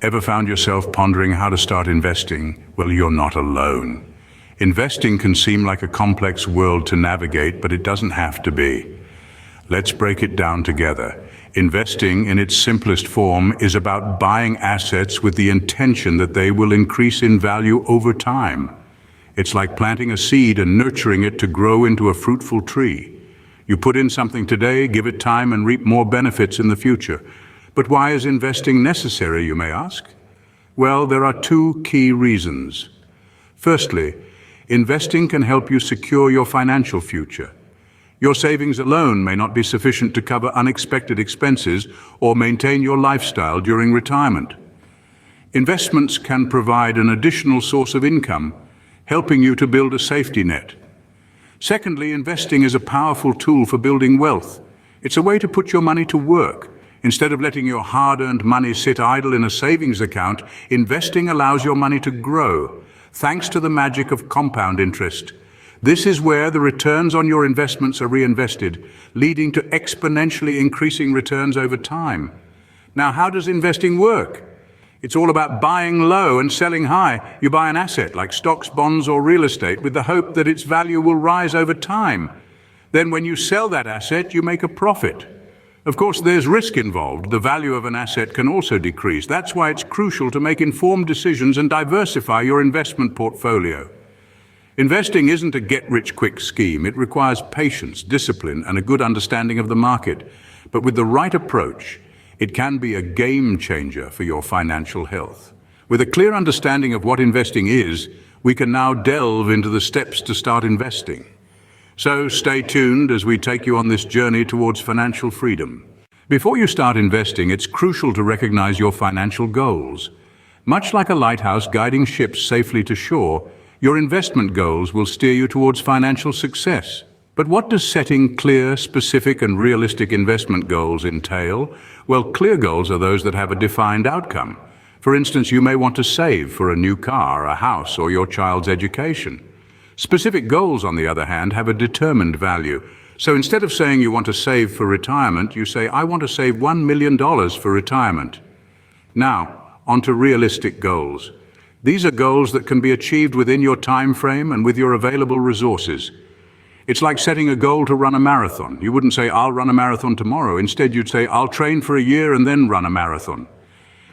Ever found yourself pondering how to start investing? Well, you're not alone. Investing can seem like a complex world to navigate, but it doesn't have to be. Let's break it down together. Investing, in its simplest form, is about buying assets with the intention that they will increase in value over time. It's like planting a seed and nurturing it to grow into a fruitful tree. You put in something today, give it time, and reap more benefits in the future. But why is investing necessary, you may ask? Well, there are two key reasons. Firstly, investing can help you secure your financial future. Your savings alone may not be sufficient to cover unexpected expenses or maintain your lifestyle during retirement. Investments can provide an additional source of income, helping you to build a safety net. Secondly, investing is a powerful tool for building wealth. It's a way to put your money to work. Instead of letting your hard-earned money sit idle in a savings account, investing allows your money to grow, thanks to the magic of compound interest. This is where the returns on your investments are reinvested, leading to exponentially increasing returns over time. Now, how does investing work? It's all about buying low and selling high. You buy an asset like stocks, bonds, or real estate with the hope that its value will rise over time. Then when you sell that asset, you make a profit. Of course, there's risk involved. The value of an asset can also decrease. That's why it's crucial to make informed decisions and diversify your investment portfolio. Investing isn't a get-rich-quick scheme. It requires patience, discipline, and a good understanding of the market. But with the right approach, it can be a game changer for your financial health. With a clear understanding of what investing is, we can now delve into the steps to start investing. So stay tuned as we take you on this journey towards financial freedom. Before you start investing, it's crucial to recognize your financial goals. Much like a lighthouse guiding ships safely to shore, your investment goals will steer you towards financial success. But what does setting clear, specific, and realistic investment goals entail? Well, clear goals are those that have a defined outcome. For instance, you may want to save for a new car, a house, or your child's education. Specific goals, on the other hand, have a determined value. So instead of saying you want to save for retirement, you say, I want to save $1 million for retirement. Now, onto realistic goals. These are goals that can be achieved within your time frame and with your available resources. It's like setting a goal to run a marathon. You wouldn't say, I'll run a marathon tomorrow. Instead, you'd say, I'll train for a year and then run a marathon.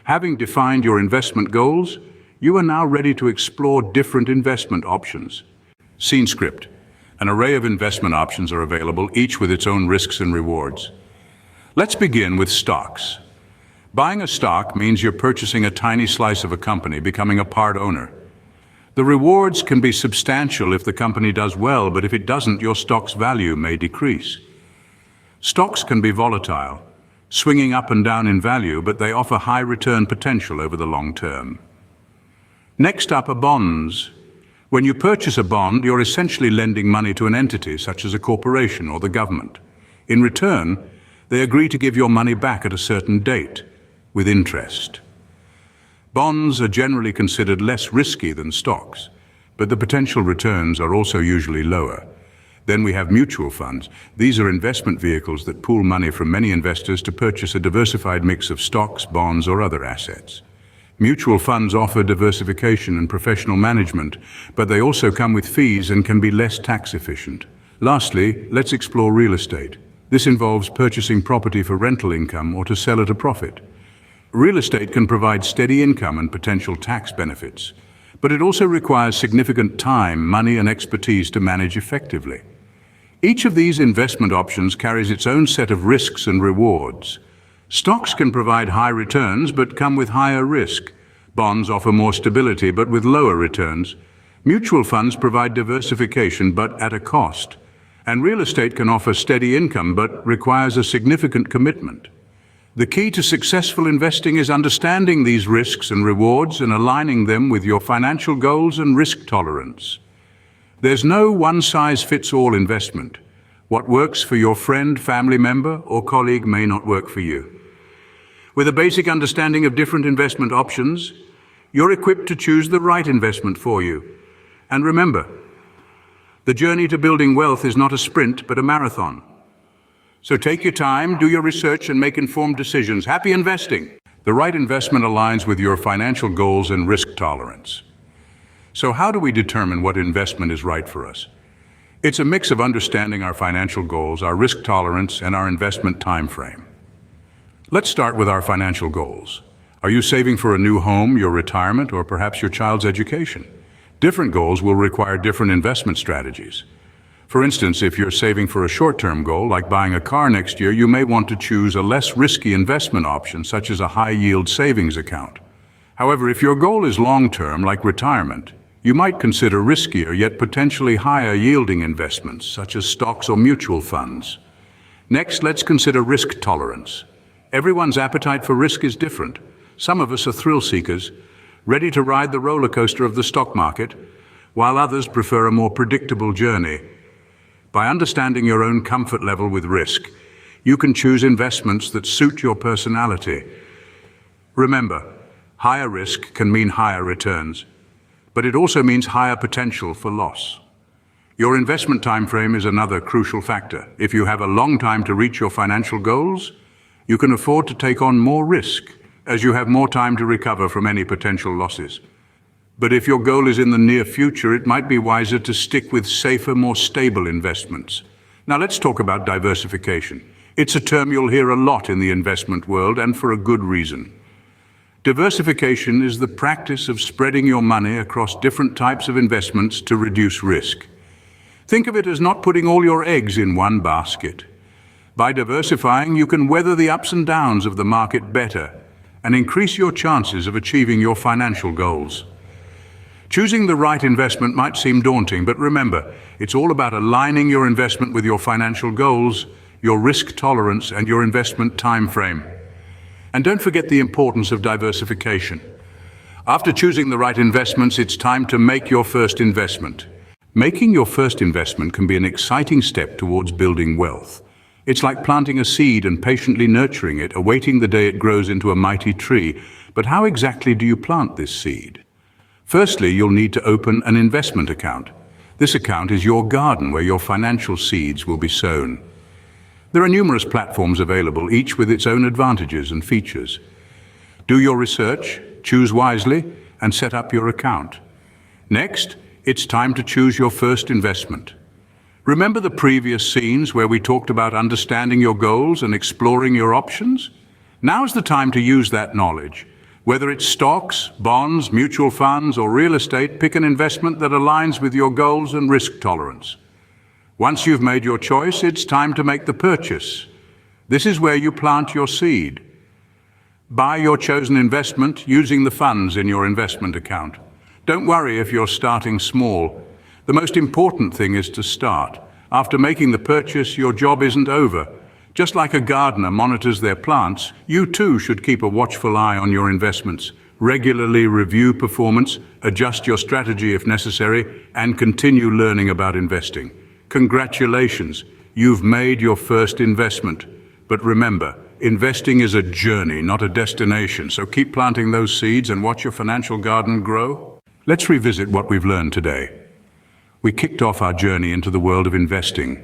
Having defined your investment goals, you are now ready to explore different investment options. Scene script. An array of investment options are available, each with its own risks and rewards. Let's begin with stocks. Buying a stock means you're purchasing a tiny slice of a company, becoming a part owner. The rewards can be substantial if the company does well, but if it doesn't, your stock's value may decrease. Stocks can be volatile, swinging up and down in value, but they offer high return potential over the long term. Next up are bonds. When you purchase a bond, you're essentially lending money to an entity, such as a corporation or the government. In return, they agree to give your money back at a certain date, with interest. Bonds are generally considered less risky than stocks, but the potential returns are also usually lower. Then we have mutual funds. These are investment vehicles that pool money from many investors to purchase a diversified mix of stocks, bonds, or other assets. Mutual funds offer diversification and professional management, but they also come with fees and can be less tax efficient. Lastly, let's explore real estate. This involves purchasing property for rental income or to sell at a profit. Real estate can provide steady income and potential tax benefits, but it also requires significant time, money, and expertise to manage effectively. Each of these investment options carries its own set of risks and rewards. Stocks can provide high returns but come with higher risk. Bonds offer more stability but with lower returns. Mutual funds provide diversification but at a cost. And real estate can offer steady income but requires a significant commitment. The key to successful investing is understanding these risks and rewards and aligning them with your financial goals and risk tolerance. There's no one-size-fits-all investment. What works for your friend, family member, or colleague may not work for you. With a basic understanding of different investment options, you're equipped to choose the right investment for you. And remember, the journey to building wealth is not a sprint, but a marathon. So take your time, do your research, and make informed decisions. Happy investing! The right investment aligns with your financial goals and risk tolerance. So how do we determine what investment is right for us? It's a mix of understanding our financial goals, our risk tolerance, and our investment time frame. Let's start with our financial goals. Are you saving for a new home, your retirement, or perhaps your child's education? Different goals will require different investment strategies. For instance, if you're saving for a short-term goal, like buying a car next year, you may want to choose a less risky investment option, such as a high-yield savings account. However, if your goal is long-term, like retirement, you might consider riskier yet potentially higher-yielding investments, such as stocks or mutual funds. Next, let's consider risk tolerance. Everyone's appetite for risk is different. Some of us are thrill seekers, ready to ride the roller coaster of the stock market, while others prefer a more predictable journey. By understanding your own comfort level with risk, you can choose investments that suit your personality. Remember, higher risk can mean higher returns, but it also means higher potential for loss. Your investment time frame is another crucial factor. If you have a long time to reach your financial goals, you can afford to take on more risk, as you have more time to recover from any potential losses. But if your goal is in the near future, it might be wiser to stick with safer, more stable investments. Now let's talk about diversification. It's a term you'll hear a lot in the investment world, and for a good reason. Diversification is the practice of spreading your money across different types of investments to reduce risk. Think of it as not putting all your eggs in one basket. By diversifying, you can weather the ups and downs of the market better and increase your chances of achieving your financial goals. Choosing the right investment might seem daunting, but remember, it's all about aligning your investment with your financial goals, your risk tolerance, and your investment time frame. And don't forget the importance of diversification. After choosing the right investments, it's time to make your first investment. Making your first investment can be an exciting step towards building wealth. It's like planting a seed and patiently nurturing it, awaiting the day it grows into a mighty tree. But how exactly do you plant this seed? Firstly, you'll need to open an investment account. This account is your garden where your financial seeds will be sown. There are numerous platforms available, each with its own advantages and features. Do your research, choose wisely, and set up your account. Next, it's time to choose your first investment. Remember the previous scenes where we talked about understanding your goals and exploring your options? Now's the time to use that knowledge. Whether it's stocks, bonds, mutual funds, or real estate, pick an investment that aligns with your goals and risk tolerance. Once you've made your choice, it's time to make the purchase. This is where you plant your seed. Buy your chosen investment using the funds in your investment account. Don't worry if you're starting small. The most important thing is to start. After making the purchase, your job isn't over. Just like a gardener monitors their plants, you too should keep a watchful eye on your investments. Regularly review performance, adjust your strategy if necessary, and continue learning about investing. Congratulations, you've made your first investment. But remember, investing is a journey, not a destination, so keep planting those seeds and watch your financial garden grow. Let's revisit what we've learned today. We kicked off our journey into the world of investing,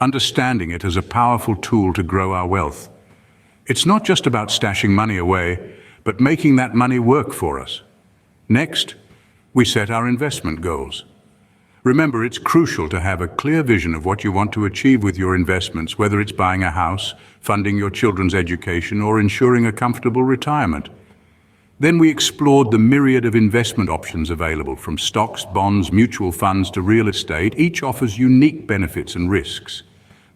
understanding it as a powerful tool to grow our wealth. It's not just about stashing money away, but making that money work for us. Next, we set our investment goals. Remember, it's crucial to have a clear vision of what you want to achieve with your investments, whether it's buying a house, funding your children's education, or ensuring a comfortable retirement. Then we explored the myriad of investment options available, from stocks, bonds, mutual funds to real estate. Each offers unique benefits and risks.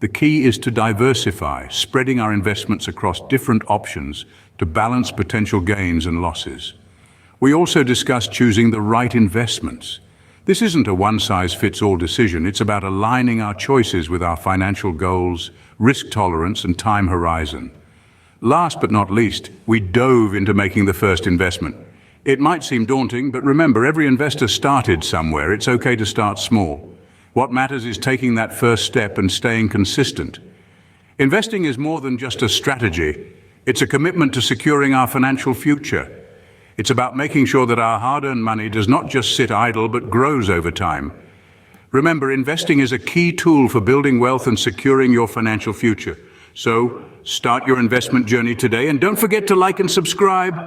The key is to diversify, spreading our investments across different options to balance potential gains and losses. We also discussed choosing the right investments. This isn't a one-size-fits-all decision. It's about aligning our choices with our financial goals, risk tolerance, and time horizon. Last but not least, we dove into making the first investment. It might seem daunting, but remember, every investor started somewhere. It's okay to start small. What matters is taking that first step and staying consistent. Investing is more than just a strategy. It's a commitment to securing our financial future. It's about making sure that our hard-earned money does not just sit idle, but grows over time. Remember, investing is a key tool for building wealth and securing your financial future. So, start your investment journey today and don't forget to like and subscribe.